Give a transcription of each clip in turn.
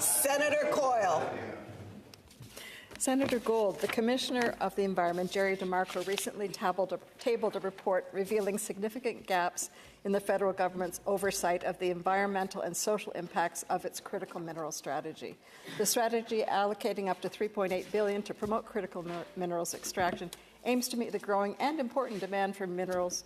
Senator Coyle. Senator Gold, the Commissioner of the Environment, Jerry DeMarco, recently tabled a report revealing significant gaps in the federal government's oversight of the environmental and social impacts of its critical mineral strategy. The strategy, allocating up to $3.8 billion to promote critical minerals extraction, aims to meet the growing and important demand for minerals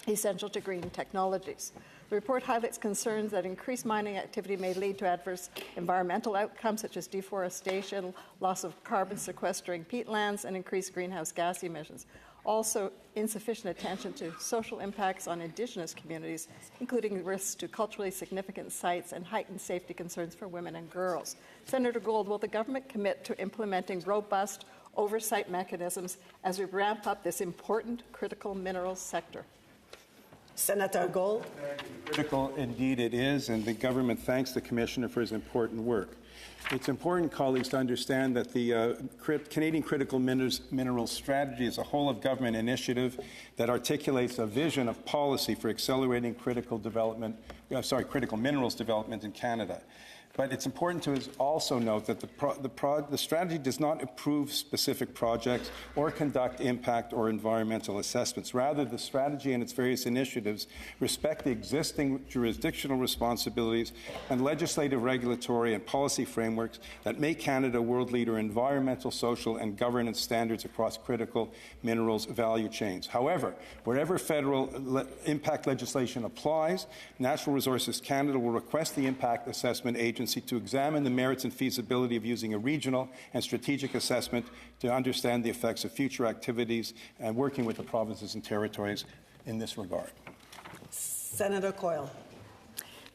essential to green technologies. The report highlights concerns that increased mining activity may lead to adverse environmental outcomes such as deforestation, loss of carbon sequestering peatlands, and increased greenhouse gas emissions. Also, insufficient attention to social impacts on Indigenous communities, including risks to culturally significant sites and heightened safety concerns for women and girls. Senator Gold, will the government commit to implementing robust oversight mechanisms as we ramp up this important critical minerals sector? Senator Gold. Critical indeed it is, and the government thanks the Commissioner for his important work. It's important, colleagues, to understand that the Canadian Critical Minerals Strategy is a whole-of-government initiative that articulates a vision of policy for accelerating critical minerals development in Canada. But it's important to also note that the strategy does not approve specific projects or conduct impact or environmental assessments. Rather, the strategy and its various initiatives respect the existing jurisdictional responsibilities and legislative, regulatory, and policy frameworks that make Canada a world leader in environmental, social, and governance standards across critical minerals value chains. However, wherever federal impact legislation applies, Natural Resources Canada will request the Impact Assessment Agency to examine the merits and feasibility of using a regional and strategic assessment to understand the effects of future activities and working with the provinces and territories in this regard. Senator Coyle.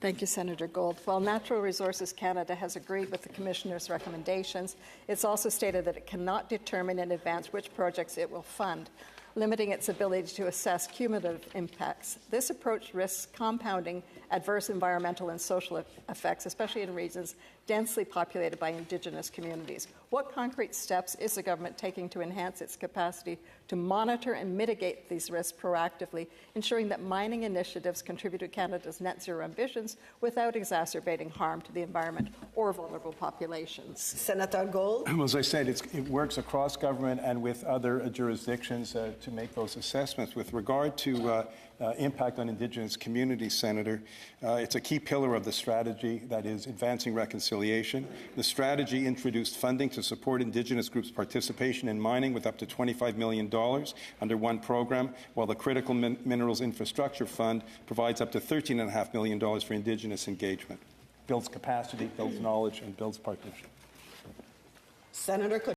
Thank you, Senator Gold. While Natural Resources Canada has agreed with the Commissioner's recommendations, it's also stated that it cannot determine in advance which projects it will fund, limiting its ability to assess cumulative impacts. This approach risks compounding adverse environmental and social effects, especially in regions densely populated by Indigenous communities. What concrete steps is the government taking to enhance its capacity to monitor and mitigate these risks proactively, ensuring that mining initiatives contribute to Canada's net zero ambitions without exacerbating harm to the environment or vulnerable populations? Senator Gold. Well, as I said, it works across government and with other jurisdictions to make those assessments. With regard to impact on Indigenous communities, Senator, it's a key pillar of the strategy that is advancing reconciliation. The strategy introduced funding to support Indigenous groups' participation in mining with up to $25 million under one program, while the Critical Minerals Infrastructure Fund provides up to $13.5 million for Indigenous engagement. Builds capacity, builds knowledge, and builds partnership. Senator